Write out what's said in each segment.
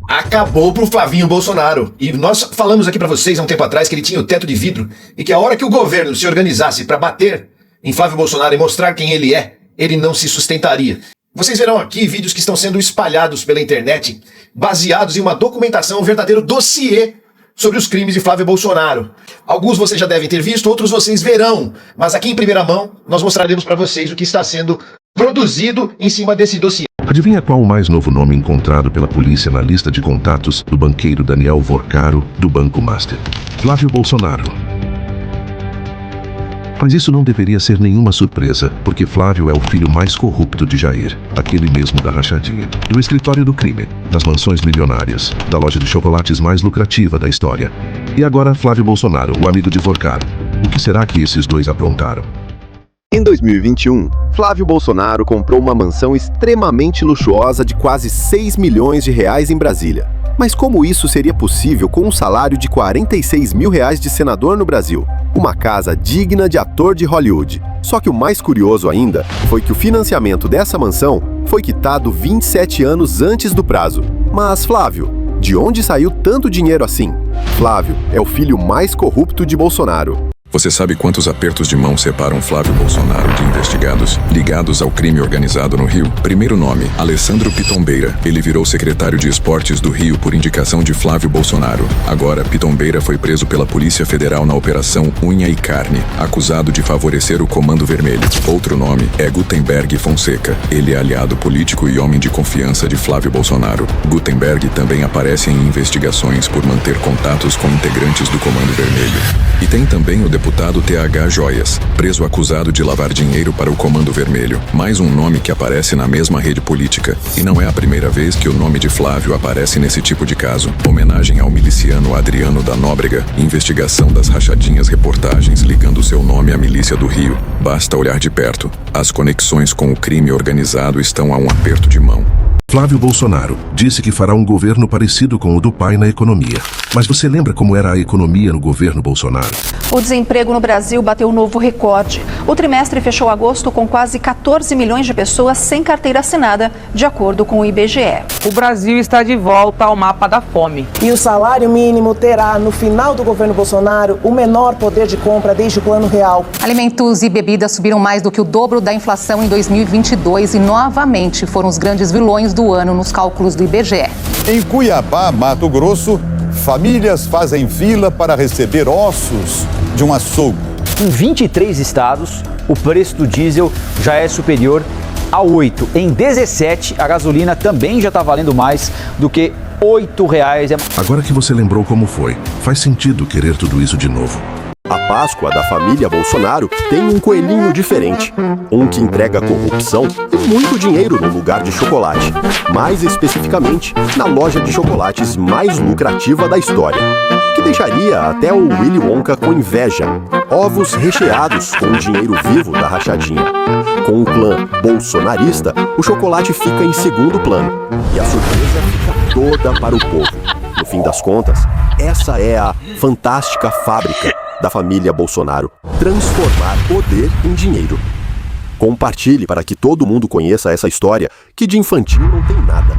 Acabou pro Flavinho Bolsonaro. E nós falamos aqui pra vocês há um tempo atrás que ele tinha o teto de vidro e que a hora que o governo se organizasse pra bater em Flávio Bolsonaro e mostrar quem ele é, ele não se sustentaria. Vocês verão aqui vídeos que estão sendo espalhados pela internet, baseados em uma documentação, um verdadeiro dossiê sobre os crimes de Flávio Bolsonaro. Alguns vocês já devem ter visto, outros vocês verão. Mas aqui em primeira mão, nós mostraremos pra vocês o que está sendo produzido em cima desse dossiê. Adivinha qual o mais novo nome encontrado pela polícia na lista de contatos do banqueiro Daniel Vorcaro, do Banco Master? Flávio Bolsonaro. Mas isso não deveria ser nenhuma surpresa, porque Flávio é o filho mais corrupto de Jair, aquele mesmo da rachadinha, do escritório do crime, das mansões milionárias, da loja de chocolates mais lucrativa da história. E agora Flávio Bolsonaro, o amigo de Vorcaro. O que será que esses dois aprontaram? Em 2021, Flávio Bolsonaro comprou uma mansão extremamente luxuosa de quase 6 milhões de reais em Brasília. Mas como isso seria possível com um salário de 46 mil reais de senador no Brasil? Uma casa digna de ator de Hollywood. Só que o mais curioso ainda foi que o financiamento dessa mansão foi quitado 27 anos antes do prazo. Mas Flávio, de onde saiu tanto dinheiro assim? Flávio é o filho mais corrupto de Bolsonaro. Você sabe quantos apertos de mão separam Flávio Bolsonaro de investigados ligados ao crime organizado no Rio? Primeiro nome, Alessandro Pitombeira. Ele virou secretário de esportes do Rio por indicação de Flávio Bolsonaro. Agora, Pitombeira foi preso pela Polícia Federal na Operação Unha e Carne, acusado de favorecer o Comando Vermelho. Outro nome é Gutenberg Fonseca. Ele é aliado político e homem de confiança de Flávio Bolsonaro. Gutenberg também aparece em investigações por manter contatos com integrantes do Comando Vermelho. E tem também o deputado TH Joias, preso acusado de lavar dinheiro para o Comando Vermelho. Mais um nome que aparece na mesma rede política. E não é a primeira vez que o nome de Flávio aparece nesse tipo de caso. Homenagem ao miliciano Adriano da Nóbrega, investigação das rachadinhas, reportagens ligando seu nome à milícia do Rio. Basta olhar de perto. As conexões com o crime organizado estão a um aperto de mão. Flávio Bolsonaro disse que fará um governo parecido com o do pai na economia. Mas você lembra como era a economia no governo Bolsonaro? O desemprego no Brasil bateu um novo recorde. O trimestre fechou agosto com quase 14 milhões de pessoas sem carteira assinada, de acordo com o IBGE. O Brasil está de volta ao mapa da fome. E o salário mínimo terá, no final do governo Bolsonaro, o menor poder de compra desde o Plano Real. Alimentos e bebidas subiram mais do que o dobro da inflação em 2022 e novamente foram os grandes vilões do ano nos cálculos do IBGE. Em Cuiabá, Mato Grosso, famílias fazem fila para receber ossos de um açougue. Em 23 estados, o preço do diesel já é superior a 8. Em 17, a gasolina também já está valendo mais do que R$8. Agora que você lembrou como foi, faz sentido querer tudo isso de novo. A Páscoa da família Bolsonaro tem um coelhinho diferente. Um que entrega corrupção e muito dinheiro no lugar de chocolate. Mais especificamente, na loja de chocolates mais lucrativa da história. Que deixaria até o Willy Wonka com inveja. Ovos recheados com o dinheiro vivo da rachadinha. Com o clã bolsonarista, o chocolate fica em segundo plano. E a surpresa fica toda para o povo. No fim das contas, essa é a fantástica fábrica da família Bolsonaro, transformar poder em dinheiro. Compartilhe para que todo mundo conheça essa história, que de infantil não tem nada.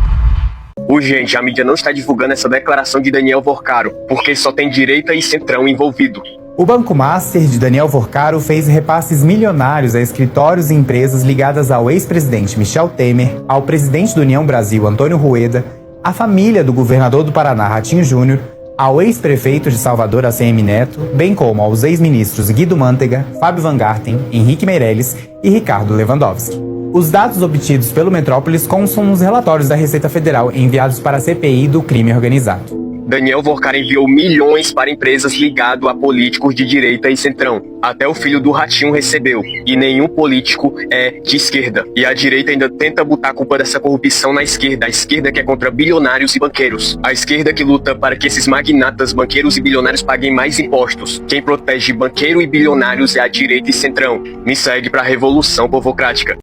Urgente, a mídia não está divulgando essa declaração de Daniel Vorcaro, porque só tem direita e centrão envolvido. O Banco Master de Daniel Vorcaro fez repasses milionários a escritórios e empresas ligadas ao ex-presidente Michel Temer, ao presidente do União Brasil, Antônio Rueda, à família do governador do Paraná, Ratinho Júnior, ao ex-prefeito de Salvador, ACM Neto, bem como aos ex-ministros Guido Mantega, Fábio Van Garten, Henrique Meirelles e Ricardo Lewandowski. Os dados obtidos pelo Metrópolis constam nos relatórios da Receita Federal enviados para a CPI do crime organizado. Daniel Vorcaro enviou milhões para empresas ligadas a políticos de direita e centrão. Até o filho do Ratinho recebeu. E nenhum político é de esquerda. E a direita ainda tenta botar a culpa dessa corrupção na esquerda. A esquerda que é contra bilionários e banqueiros. A esquerda que luta para que esses magnatas, banqueiros e bilionários paguem mais impostos. Quem protege banqueiro e bilionários é a direita e centrão. Me segue para a Revolução Povocrática.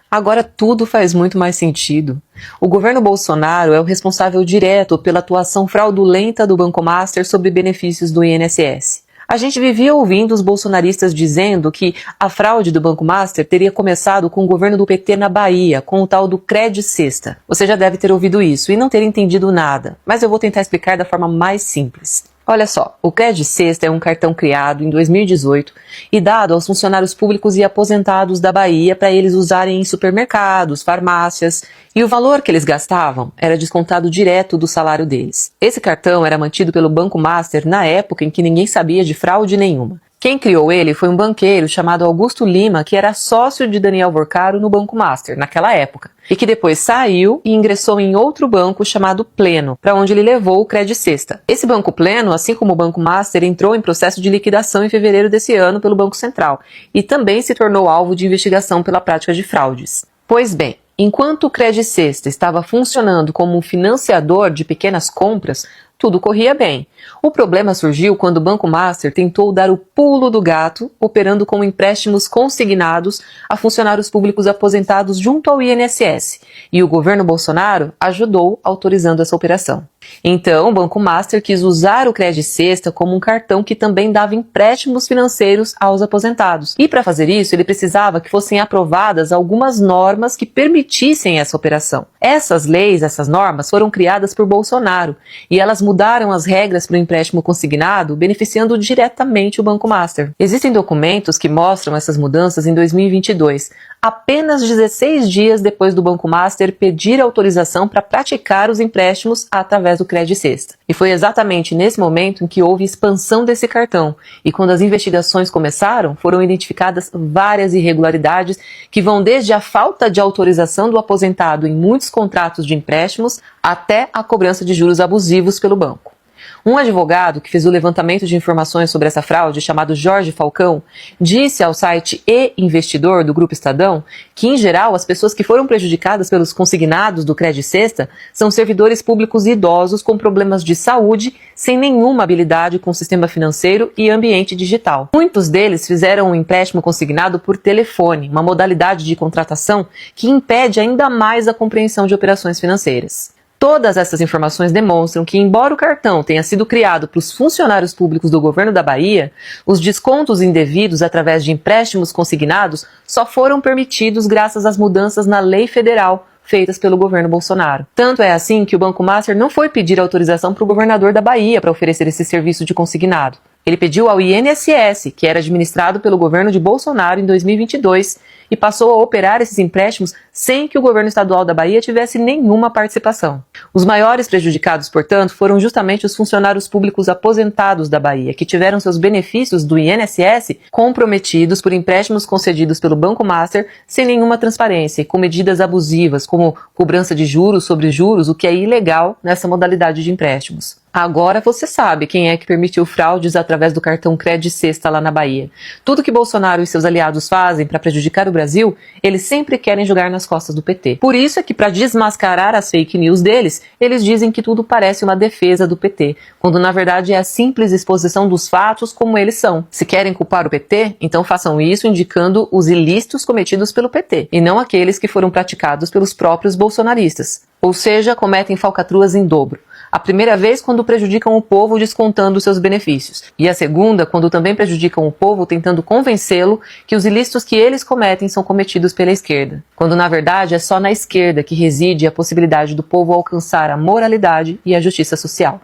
Agora tudo faz muito mais sentido. O governo Bolsonaro é o responsável direto pela atuação fraudulenta do Banco Master sobre benefícios do INSS. A gente vivia ouvindo os bolsonaristas dizendo que a fraude do Banco Master teria começado com o governo do PT na Bahia, com o tal do Cred Sexta. Você já deve ter ouvido isso e não ter entendido nada, mas eu vou tentar explicar da forma mais simples. Olha só, o Cred Sexta é um cartão criado em 2018 e dado aos funcionários públicos e aposentados da Bahia para eles usarem em supermercados, farmácias, e o valor que eles gastavam era descontado direto do salário deles. Esse cartão era mantido pelo Banco Master na época em que ninguém sabia de fraude nenhuma. Quem criou ele foi um banqueiro chamado Augusto Lima, que era sócio de Daniel Vorcaro no Banco Master, naquela época, e que depois saiu e ingressou em outro banco chamado Pleno, para onde ele levou o Cred Sexta. Esse Banco Pleno, assim como o Banco Master, entrou em processo de liquidação em fevereiro desse ano pelo Banco Central e também se tornou alvo de investigação pela prática de fraudes. Pois bem, enquanto o Cred Sexta estava funcionando como um financiador de pequenas compras, tudo corria bem. O problema surgiu quando o Banco Master tentou dar o pulo do gato, operando com empréstimos consignados a funcionários públicos aposentados junto ao INSS, e o governo Bolsonaro ajudou autorizando essa operação. Então, o Banco Master quis usar o Cred Sexta como um cartão que também dava empréstimos financeiros aos aposentados. E para fazer isso, ele precisava que fossem aprovadas algumas normas que permitissem essa operação. Essas leis, essas normas, foram criadas por Bolsonaro, e elas mudaram as regras para o empréstimo consignado, beneficiando diretamente o Banco Master. Existem documentos que mostram essas mudanças em 2022, apenas 16 dias depois do Banco Master pedir autorização para praticar os empréstimos através do Cred Sexta. E foi exatamente nesse momento em que houve expansão desse cartão, e quando as investigações começaram, foram identificadas várias irregularidades que vão desde a falta de autorização do aposentado em muitos contratos de empréstimos até a cobrança de juros abusivos pelo banco. Um advogado que fez o levantamento de informações sobre essa fraude, chamado Jorge Falcão, disse ao site E-Investidor do Grupo Estadão que, em geral, as pessoas que foram prejudicadas pelos consignados do Cred Sexta são servidores públicos idosos com problemas de saúde, sem nenhuma habilidade com o sistema financeiro e ambiente digital. Muitos deles fizeram um empréstimo consignado por telefone, uma modalidade de contratação que impede ainda mais a compreensão de operações financeiras. Todas essas informações demonstram que, embora o cartão tenha sido criado para os funcionários públicos do governo da Bahia, os descontos indevidos através de empréstimos consignados só foram permitidos graças às mudanças na lei federal feitas pelo governo Bolsonaro. Tanto é assim que o Banco Master não foi pedir autorização para o governador da Bahia para oferecer esse serviço de consignado. Ele pediu ao INSS, que era administrado pelo governo de Bolsonaro em 2022, e passou a operar esses empréstimos sem que o governo estadual da Bahia tivesse nenhuma participação. Os maiores prejudicados, portanto, foram justamente os funcionários públicos aposentados da Bahia, que tiveram seus benefícios do INSS comprometidos por empréstimos concedidos pelo Banco Master sem nenhuma transparência e com medidas abusivas, como cobrança de juros sobre juros, o que é ilegal nessa modalidade de empréstimos. Agora você sabe quem é que permitiu fraudes através do cartão Cred Sexta lá na Bahia. Tudo que Bolsonaro e seus aliados fazem para prejudicar o Brasil, eles sempre querem jogar nas costas do PT. Por isso é que, para desmascarar as fake news deles, eles dizem que tudo parece uma defesa do PT, quando na verdade é a simples exposição dos fatos como eles são. Se querem culpar o PT, então façam isso indicando os ilícitos cometidos pelo PT, e não aqueles que foram praticados pelos próprios bolsonaristas. Ou seja, cometem falcatruas em dobro. A primeira vez quando prejudicam o povo descontando seus benefícios. E a segunda quando também prejudicam o povo tentando convencê-lo que os ilícitos que eles cometem são cometidos pela esquerda. Quando na verdade é só na esquerda que reside a possibilidade do povo alcançar a moralidade e a justiça social.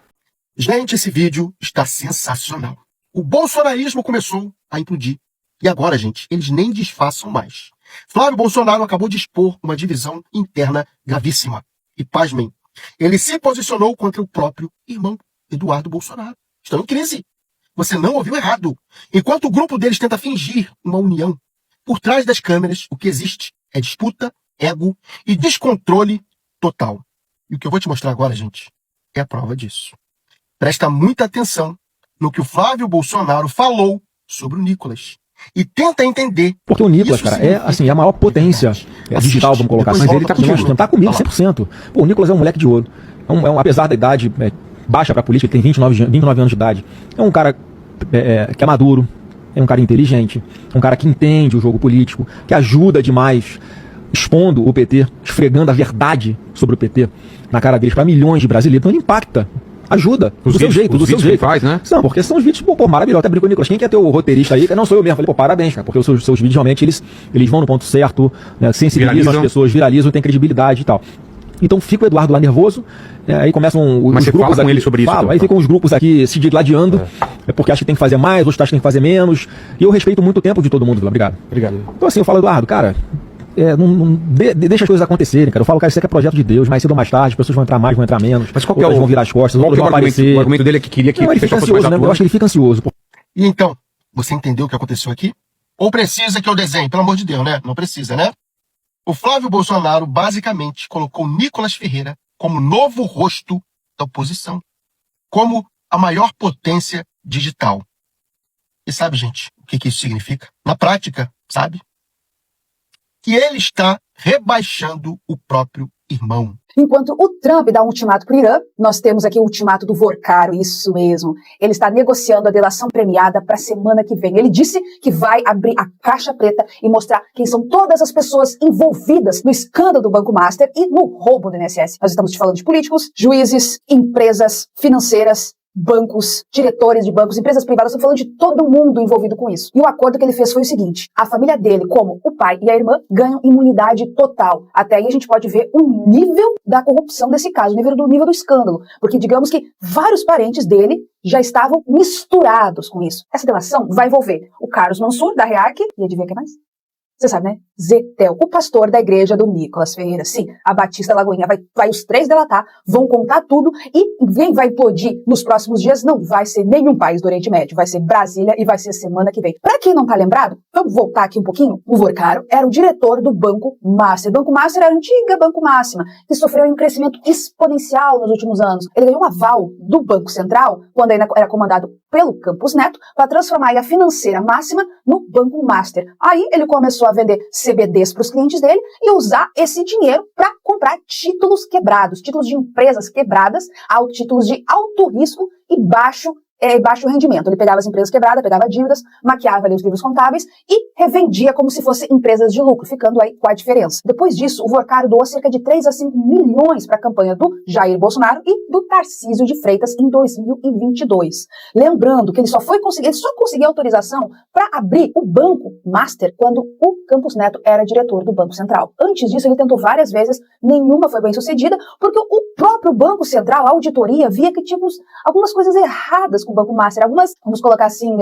Gente, esse vídeo está sensacional. O bolsonarismo começou a implodir. E agora, gente, eles nem disfarçam mais. Flávio Bolsonaro acabou de expor uma divisão interna gravíssima. E pasmem, ele se posicionou contra o próprio irmão Eduardo Bolsonaro. Estão em crise. Você não ouviu errado. Enquanto o grupo deles tenta fingir uma união, por trás das câmeras o que existe é disputa, ego e descontrole total. E o que eu vou te mostrar agora, gente, é a prova disso. Presta muita atenção no que o Flávio Bolsonaro falou sobre o Nicolas. E tenta entender. Porque o Nicolas, cara, é assim, a maior potência digital, vamos colocar, mas ele tá contigo, tá comigo 100%. Pô, o Nicolas é um moleque de ouro. Apesar da idade baixa pra política, ele tem 29 anos de idade. É um cara que é maduro, é um cara inteligente, é um cara que entende o jogo político, que ajuda demais, expondo o PT, esfregando a verdade sobre o PT na cara deles para milhões de brasileiros. Então ele impacta Ajuda. Os do seu vídeos, jeito, os do seu vídeos que jeito. ele faz, né? Não, porque são os vídeos, pô, maravilhosos. Até brinco com o Nicolas. Quem quer ter o roteirista aí? Não sou eu mesmo. Falei, pô, parabéns, cara. Porque os seus vídeos realmente, eles vão no ponto certo, né, sensibilizam as pessoas, viralizam, tem credibilidade e tal. Então fica o Eduardo lá nervoso, aí começam os Mas você grupos fala com aqui, ele sobre isso? falo, Então, aí ficam os grupos aqui se digladiando, porque acha que tem que fazer mais, outros acham que tem que fazer menos, e eu respeito muito o tempo de todo mundo, Vila. Obrigado. Então assim, eu falo, Eduardo, cara, deixa as coisas acontecerem, cara. Eu falo, cara, isso aqui é projeto de Deus, mais cedo ou mais tarde, as pessoas vão entrar mais, vão entrar menos, mas qual que vão virar as costas, qual que é vão aparecer. O argumento dele é que queria que ele fica ansioso, né? Eu acho que ele fica ansioso. E então, você entendeu o que aconteceu aqui? Ou precisa que eu desenhe? Pelo amor de Deus, né? Não precisa, né? O Flávio Bolsonaro basicamente colocou Nicolas Ferreira como novo rosto da oposição, como a maior potência digital. E sabe, gente, o que isso significa? Na prática, sabe? Que ele está rebaixando o próprio irmão. Enquanto o Trump dá um ultimato para o Irã, nós temos aqui o ultimato do Vorcaro, isso mesmo. Ele está negociando a delação premiada para a semana que vem. Ele disse que vai abrir a caixa preta e mostrar quem são todas as pessoas envolvidas no escândalo do Banco Master e no roubo do INSS. Nós estamos falando de políticos, juízes, empresas financeiras, bancos, diretores de bancos, empresas privadas, estamos falando de todo mundo envolvido com isso. E o acordo que ele fez foi o seguinte: a família dele, como o pai e a irmã, ganham imunidade total. Até aí a gente pode ver o nível da corrupção desse caso, o nível do escândalo. Porque digamos que vários parentes dele já estavam misturados com isso. Essa delação vai envolver o Carlos Mansur, da REAC, e adivinha quem mais? Você sabe, né? Zetel, o pastor da igreja do Nicolas Ferreira. Sim, a Batista Lagoinha vai os três delatar, vão contar tudo, e quem vai implodir nos próximos dias não vai ser nenhum país do Oriente Médio, vai ser Brasília e vai ser semana que vem. Pra quem não tá lembrado, vamos voltar aqui um pouquinho. O Vorcaro era o diretor do Banco Master. O Banco Master era a antiga Banco Máxima, que sofreu um crescimento exponencial nos últimos anos. Ele ganhou um aval do Banco Central, quando ainda era comandado pelo Campos Neto, para transformar a financeira máxima no Banco Master. Aí ele começou a vender CBDs para os clientes dele e usar esse dinheiro para comprar títulos quebrados, títulos de empresas quebradas, títulos de alto risco e baixo rendimento. Ele pegava as empresas quebradas, pegava dívidas, maquiava ali os livros contábeis e revendia como se fossem empresas de lucro, ficando aí com a diferença. Depois disso, o Vorcaro doou cerca de 3 a 5 milhões para a campanha do Jair Bolsonaro e do Tarcísio de Freitas em 2022. Lembrando que ele só conseguiu autorização para abrir o Banco Master quando o Campos Neto era diretor do Banco Central. Antes disso, ele tentou várias vezes, nenhuma foi bem sucedida, porque o próprio Banco Central, a auditoria, via que tinha algumas coisas erradas com o Banco Master, algumas, vamos colocar assim,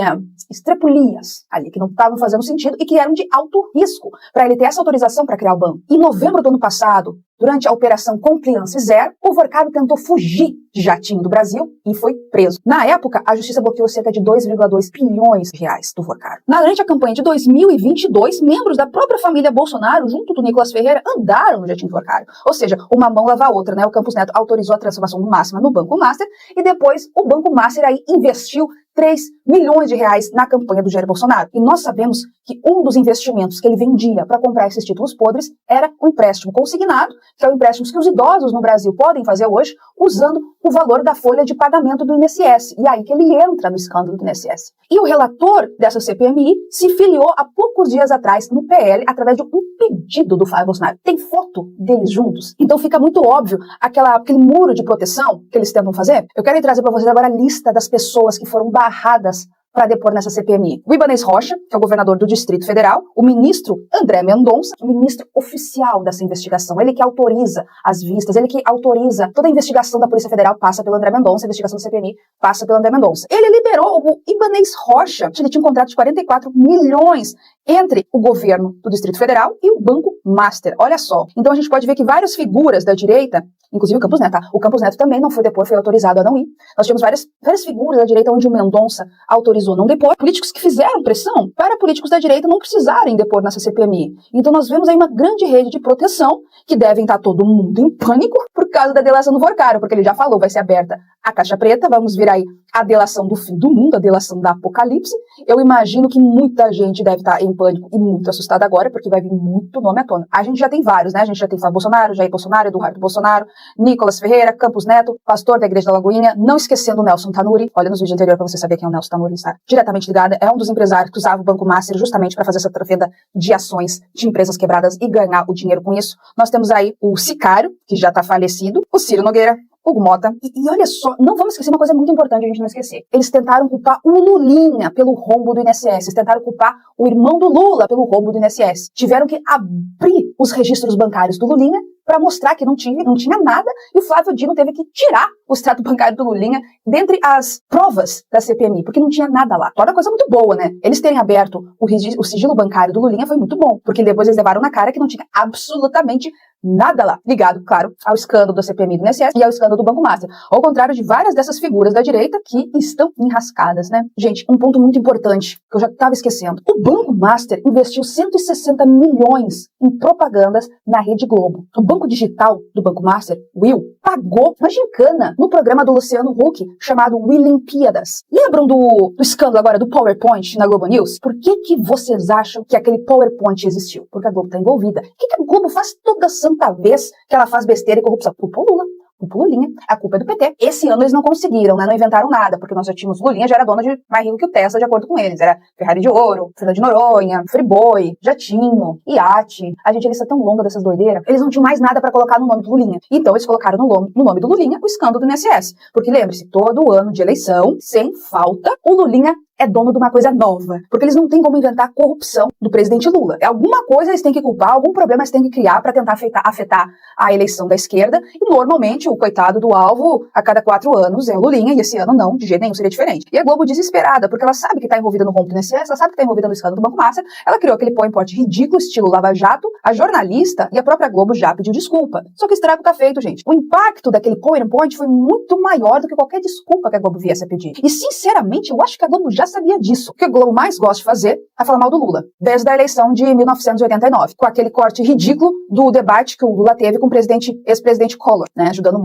estrepulias ali, que não estavam fazendo sentido e que eram de alto risco para ele ter essa autorização para criar o banco. Em novembro do ano passado, durante a Operação Compliance Zero, o Vorcaro tentou fugir de jatinho do Brasil e foi preso. Na época, a justiça bloqueou cerca de 2,2 bilhões de reais do Vorcaro. Durante a campanha de 2022, membros da própria família Bolsonaro, junto do Nicolas Ferreira, andaram no jatinho do Vorcaro. Ou seja, uma mão lava a outra, né? O Campos Neto autorizou a transformação máxima no Banco Master e depois o Banco Master aí investiu 3 milhões de reais na campanha do Jair Bolsonaro. E nós sabemos que um dos investimentos que ele vendia para comprar esses títulos podres era o empréstimo consignado, que é o empréstimo que os idosos no Brasil podem fazer hoje, usando o valor da folha de pagamento do INSS. E aí que ele entra no escândalo do INSS. E o relator dessa CPMI se filiou há poucos dias atrás no PL através de um pedido do Flávio Bolsonaro. Tem foto deles juntos. Então fica muito óbvio aquele muro de proteção que eles tentam fazer. Eu quero trazer para vocês agora a lista das pessoas que foram barradas para depor nessa CPMI. O Ibanez Rocha, que é o governador do Distrito Federal, o ministro André Mendonça, o ministro oficial dessa investigação, ele que autoriza as vistas, ele que autoriza toda a investigação da Polícia Federal passa pelo André Mendonça, a investigação da CPMI passa pelo André Mendonça. Ele liberou o Ibanez Rocha, ele tinha um contrato de 44 milhões entre o governo do Distrito Federal e o Banco Master. Olha só. Então a gente pode ver que várias figuras da direita, inclusive o Campos Neto, tá? O Campos Neto também não foi depor, foi autorizado a não ir. Nós tivemos várias figuras da direita onde o Mendonça autorizou não depor. Políticos que fizeram pressão para políticos da direita não precisarem depor nessa CPMI. Então nós vemos aí uma grande rede de proteção que devem estar todo mundo em pânico por causa da delação do Vorcaro, porque ele já falou, vai ser aberta a caixa preta, vamos vir aí a delação do fim do mundo, a delação da apocalipse. Eu imagino que muita gente deve estar em pânico e muito assustada agora, porque vai vir muito nome à tona. A gente já tem vários, né? A gente já tem Flávio Bolsonaro, Jair Bolsonaro, Eduardo Bolsonaro, Nicolas Ferreira, Campos Neto, pastor da Igreja da Lagoinha, não esquecendo o Nelson Tanuri. Olha nos vídeos anteriores para você saber quem é o Nelson Tanuri, está diretamente ligado. É um dos empresários que usava o Banco Master justamente para fazer essa venda de ações de empresas quebradas e ganhar o dinheiro com isso. Nós temos aí o Sicário, que já está falecido, o Ciro Nogueira, Hugo Mota. E olha só, não vamos esquecer uma coisa muito importante a gente não esquecer. Eles tentaram culpar o Lulinha pelo rombo do INSS. Eles tentaram culpar o irmão do Lula pelo rombo do INSS. Tiveram que abrir os registros bancários do Lulinha para mostrar que não tinha nada, e o Flávio Dino teve que tirar o extrato bancário do Lulinha dentre as provas da CPMI, porque não tinha nada lá. Olha, coisa muito boa, né? Eles terem aberto o sigilo bancário do Lulinha foi muito bom, porque depois eles levaram na cara que não tinha absolutamente nada lá, ligado, claro, ao escândalo da CPMI do INSS e ao escândalo do Banco Master, ao contrário de várias dessas figuras da direita que estão enrascadas, né? Gente, um ponto muito importante, que eu já estava esquecendo. O Banco Master investiu 160 milhões em propagandas na Rede Globo. O banco digital do Banco Master, Will, pagou uma gincana no programa do Luciano Huck, chamado Willimpíadas. Lembram do escândalo agora do PowerPoint na Globo News? Por que vocês acham que aquele PowerPoint existiu? Porque a Globo está envolvida. O que a Globo faz toda santa vez que ela faz besteira e corrupção? Culpa o Lula. Culpa o Lulinha, a culpa é do PT. Esse ano eles não conseguiram, né? Não inventaram nada, porque nós já tínhamos Lulinha, já era dono de mais rico que o Tesla, de acordo com eles. Era Ferrari de Ouro, Fernando de Noronha, Friboi, Jatinho, Iate. A gente, a lista tão longa dessas doideiras, eles não tinham mais nada pra colocar no nome do Lulinha. Então eles colocaram no nome do Lulinha o escândalo do INSS. Porque lembre-se, todo ano de eleição, sem falta, o Lulinha é dono de uma coisa nova, porque eles não têm como inventar a corrupção do presidente Lula. Alguma coisa eles têm que culpar, algum problema eles têm que criar para tentar afetar a eleição da esquerda, e normalmente o coitado do alvo, a cada 4 anos, é o Lulinha, e esse ano não, de jeito nenhum seria diferente. E a Globo desesperada, porque ela sabe que está envolvida no rombo do INSS, ela sabe que está envolvida no escândalo do Banco Master, ela criou aquele PowerPoint ridículo, estilo Lava Jato, a jornalista e a própria Globo já pediu desculpa. Só que o estrago tá feito, gente. O impacto daquele PowerPoint foi muito maior do que qualquer desculpa que a Globo viesse a pedir. E, sinceramente, eu acho que a Globo já sabia disso. O que a Globo mais gosta de fazer é falar mal do Lula, desde a eleição de 1989, com aquele corte ridículo do debate que o Lula teve com o ex-presidente Collor, né, ajudando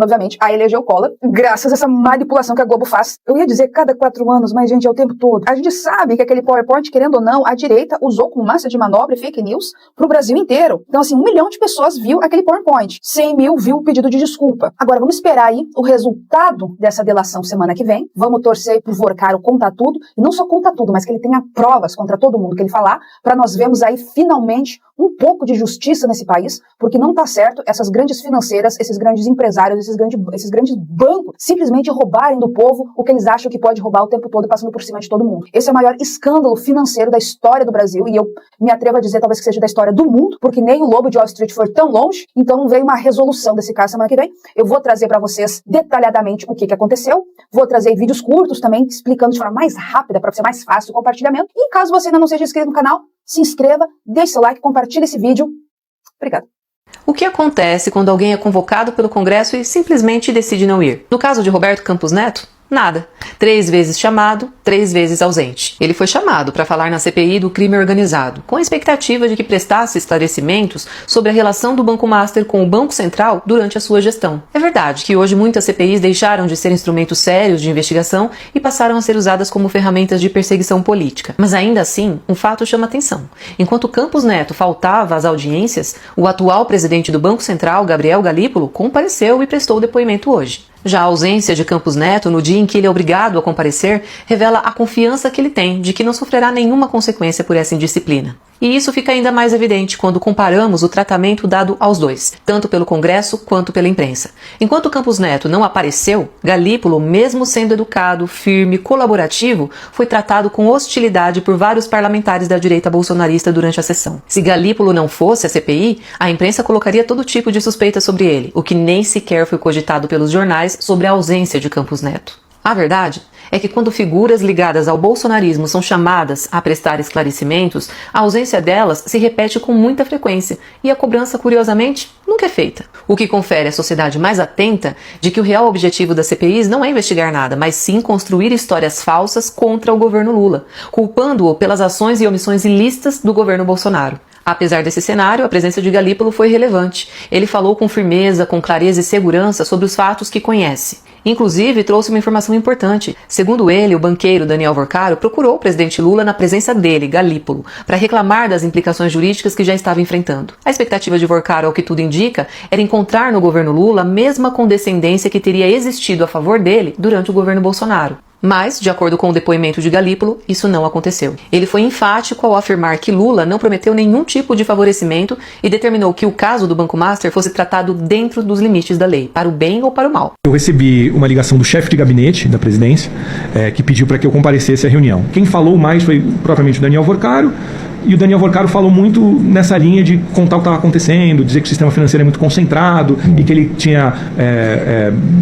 obviamente, a eleger o Collor, graças a essa manipulação que a Globo faz. Eu ia dizer cada 4 anos, mas, gente, é o tempo todo. A gente sabe que aquele PowerPoint, querendo ou não, a direita usou como massa de manobra e fake news pro Brasil inteiro. Então, assim, 1 milhão de pessoas viu aquele PowerPoint, 100 mil viu o pedido de desculpa. Agora, vamos esperar aí o resultado dessa delação semana que vem. Vamos torcer pro Vorcaro contar tudo, e não só conta tudo, mas que ele tenha provas contra todo mundo que ele falar, para nós vermos aí finalmente um pouco de justiça nesse país, porque não tá certo essas grandes financeiras, esses grandes empresários, esses grandes bancos simplesmente roubarem do povo o que eles acham que pode roubar o tempo todo, passando por cima de todo mundo. Esse é o maior escândalo financeiro da história do Brasil, e eu me atrevo a dizer talvez que seja da história do mundo, porque nem o Lobo de Wall Street foi tão longe. Então veio uma resolução desse caso semana que vem. Eu vou trazer para vocês detalhadamente o que aconteceu, vou trazer vídeos curtos também, explicando de forma mais rápida, para ser mais fácil o compartilhamento. E caso você ainda não seja inscrito no canal, se inscreva, deixe seu like, compartilhe esse vídeo. Obrigada. O que acontece quando alguém é convocado pelo Congresso e simplesmente decide não ir? No caso de Roberto Campos Neto, nada. 3 vezes chamado, 3 vezes ausente. Ele foi chamado para falar na CPI do crime organizado, com a expectativa de que prestasse esclarecimentos sobre a relação do Banco Master com o Banco Central durante a sua gestão. É verdade que hoje muitas CPIs deixaram de ser instrumentos sérios de investigação e passaram a ser usadas como ferramentas de perseguição política. Mas ainda assim, um fato chama atenção. Enquanto Campos Neto faltava às audiências, o atual presidente do Banco Central, Gabriel Galípolo, compareceu e prestou depoimento hoje. Já a ausência de Campos Neto no dia em que ele é obrigado a comparecer revela a confiança que ele tem de que não sofrerá nenhuma consequência por essa indisciplina. E isso fica ainda mais evidente quando comparamos o tratamento dado aos dois, tanto pelo Congresso quanto pela imprensa. Enquanto Campos Neto não apareceu, Galípolo, mesmo sendo educado, firme, colaborativo, foi tratado com hostilidade por vários parlamentares da direita bolsonarista durante a sessão. Se Galípolo não fosse a CPI, a imprensa colocaria todo tipo de suspeita sobre ele, o que nem sequer foi cogitado pelos jornais sobre a ausência de Campos Neto. A verdade é que quando figuras ligadas ao bolsonarismo são chamadas a prestar esclarecimentos, a ausência delas se repete com muita frequência e a cobrança, curiosamente, nunca é feita. O que confere à sociedade mais atenta de que o real objetivo das CPIs não é investigar nada, mas sim construir histórias falsas contra o governo Lula, culpando-o pelas ações e omissões ilícitas do governo Bolsonaro. Apesar desse cenário, a presença de Galípolo foi relevante. Ele falou com firmeza, com clareza e segurança sobre os fatos que conhece. Inclusive, trouxe uma informação importante. Segundo ele, o banqueiro Daniel Vorcaro procurou o presidente Lula na presença dele, Galípolo, para reclamar das implicações jurídicas que já estava enfrentando. A expectativa de Vorcaro, ao que tudo indica, era encontrar no governo Lula a mesma condescendência que teria existido a favor dele durante o governo Bolsonaro. Mas, de acordo com o depoimento de Galípolo, isso não aconteceu. Ele foi enfático ao afirmar que Lula não prometeu nenhum tipo de favorecimento e determinou que o caso do Banco Master fosse tratado dentro dos limites da lei, para o bem ou para o mal. Eu recebi uma ligação do chefe de gabinete da presidência, que pediu para que eu comparecesse à reunião. Quem falou mais foi propriamente o Daniel Vorcaro, e o Daniel Vorcaro falou muito nessa linha de contar o que estava acontecendo, dizer que o sistema financeiro é muito concentrado e que ele tinha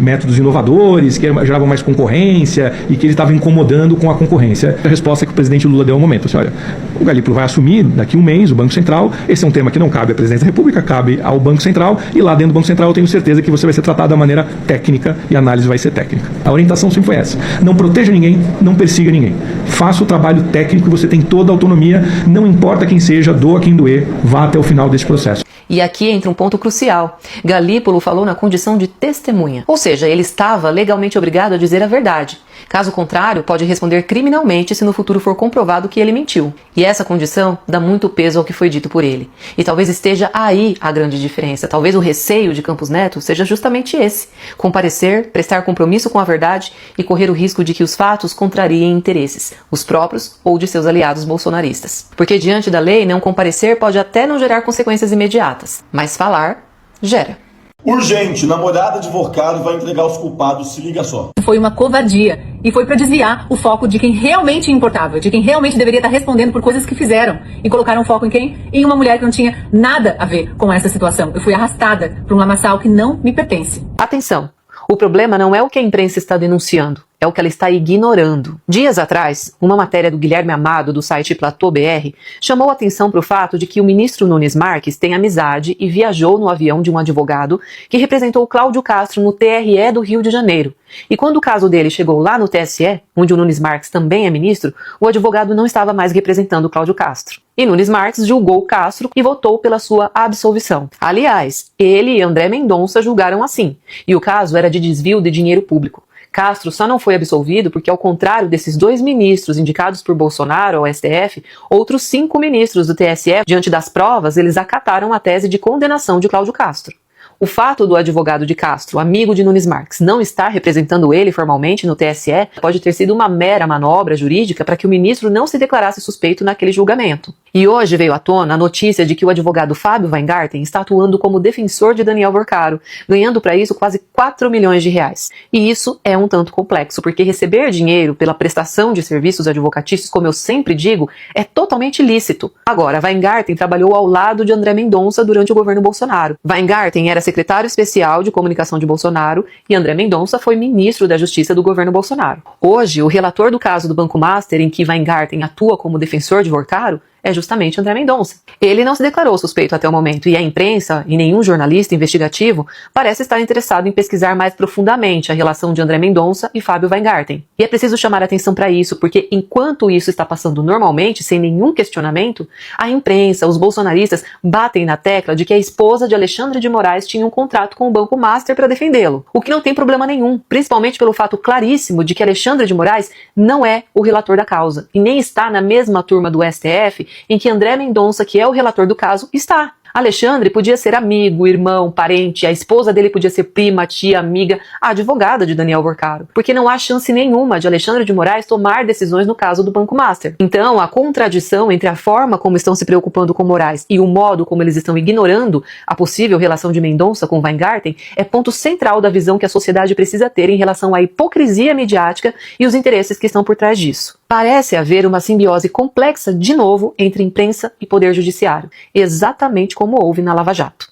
métodos inovadores, que geravam mais concorrência e que ele estava incomodando com a concorrência. A resposta que o presidente Lula deu ao momento, olha, o Galípolo vai assumir daqui um mês o Banco Central, esse é um tema que não cabe à presidência da República, cabe ao Banco Central, e lá dentro do Banco Central eu tenho certeza que você vai ser tratado da maneira técnica e a análise vai ser técnica. A orientação sempre foi essa. Não proteja ninguém, não persiga ninguém. Faça o trabalho técnico, você tem toda a autonomia, não importa quem seja, doa quem doer, vá até o final desse processo. E aqui entra um ponto crucial. Galípolo falou na condição de testemunha, ou seja, ele estava legalmente obrigado a dizer a verdade. Caso contrário, pode responder criminalmente se no futuro for comprovado que ele mentiu. E essa condição dá muito peso ao que foi dito por ele. E talvez esteja aí a grande diferença. Talvez o receio de Campos Neto seja justamente esse: comparecer, prestar compromisso com a verdade e correr o risco de que os fatos contrariem interesses, os próprios ou de seus aliados bolsonaristas. Porque diante da lei, não comparecer pode até não gerar consequências imediatas, mas falar gera. Urgente, namorada de Vorcaro vai entregar os culpados, se liga só. Foi uma covardia e foi para desviar o foco de quem realmente importava, de quem realmente deveria estar respondendo por coisas que fizeram. E colocaram o foco em quem? Em uma mulher que não tinha nada a ver com essa situação. Eu fui arrastada para um lamaçal que não me pertence. Atenção! O problema não é o que a imprensa está denunciando, é o que ela está ignorando. Dias atrás, uma matéria do Guilherme Amado, do site Platô BR, chamou a atenção para o fato de que o ministro Nunes Marques tem amizade e viajou no avião de um advogado que representou Cláudio Castro no TRE do Rio de Janeiro. E quando o caso dele chegou lá no TSE, onde o Nunes Marques também é ministro, o advogado não estava mais representando Cláudio Castro. E Nunes Marques julgou Castro e votou pela sua absolvição. Aliás, ele e André Mendonça julgaram assim, e o caso era de desvio de dinheiro público. Castro só não foi absolvido porque, ao contrário desses 2 ministros indicados por Bolsonaro ao STF, outros 5 ministros do TSE, diante das provas, eles acataram a tese de condenação de Cláudio Castro. O fato do advogado de Castro, amigo de Nunes Marques, não estar representando ele formalmente no TSE pode ter sido uma mera manobra jurídica para que o ministro não se declarasse suspeito naquele julgamento. E hoje veio à tona a notícia de que o advogado Fábio Weingarten está atuando como defensor de Daniel Vorcaro, ganhando para isso quase 4 milhões de reais. E isso é um tanto complexo, porque receber dinheiro pela prestação de serviços advocatícios, como eu sempre digo, é totalmente lícito. Agora, Weingarten trabalhou ao lado de André Mendonça durante o governo Bolsonaro. Weingarten era secretário especial de comunicação de Bolsonaro e André Mendonça foi ministro da Justiça do governo Bolsonaro. Hoje, o relator do caso do Banco Master, em que Weingarten atua como defensor de Vorcaro, é justamente André Mendonça. Ele não se declarou suspeito até o momento e a imprensa e nenhum jornalista investigativo parece estar interessado em pesquisar mais profundamente a relação de André Mendonça e Fábio Weingarten. E é preciso chamar atenção para isso, porque enquanto isso está passando normalmente, sem nenhum questionamento, a imprensa, os bolsonaristas batem na tecla de que a esposa de Alexandre de Moraes tinha um contrato com o Banco Master para defendê-lo, o que não tem problema nenhum, principalmente pelo fato claríssimo de que Alexandre de Moraes não é o relator da causa e nem está na mesma turma do STF em que André Mendonça, que é o relator do caso, está. Alexandre podia ser amigo, irmão, parente, a esposa dele podia ser prima, tia, amiga, a advogada de Daniel Vorcaro, porque não há chance nenhuma de Alexandre de Moraes tomar decisões no caso do Banco Master. Então, a contradição entre a forma como estão se preocupando com Moraes e o modo como eles estão ignorando a possível relação de Mendonça com Weingarten é ponto central da visão que a sociedade precisa ter em relação à hipocrisia midiática e os interesses que estão por trás disso. Parece haver uma simbiose complexa, de novo, entre imprensa e poder judiciário, exatamente como houve na Lava Jato.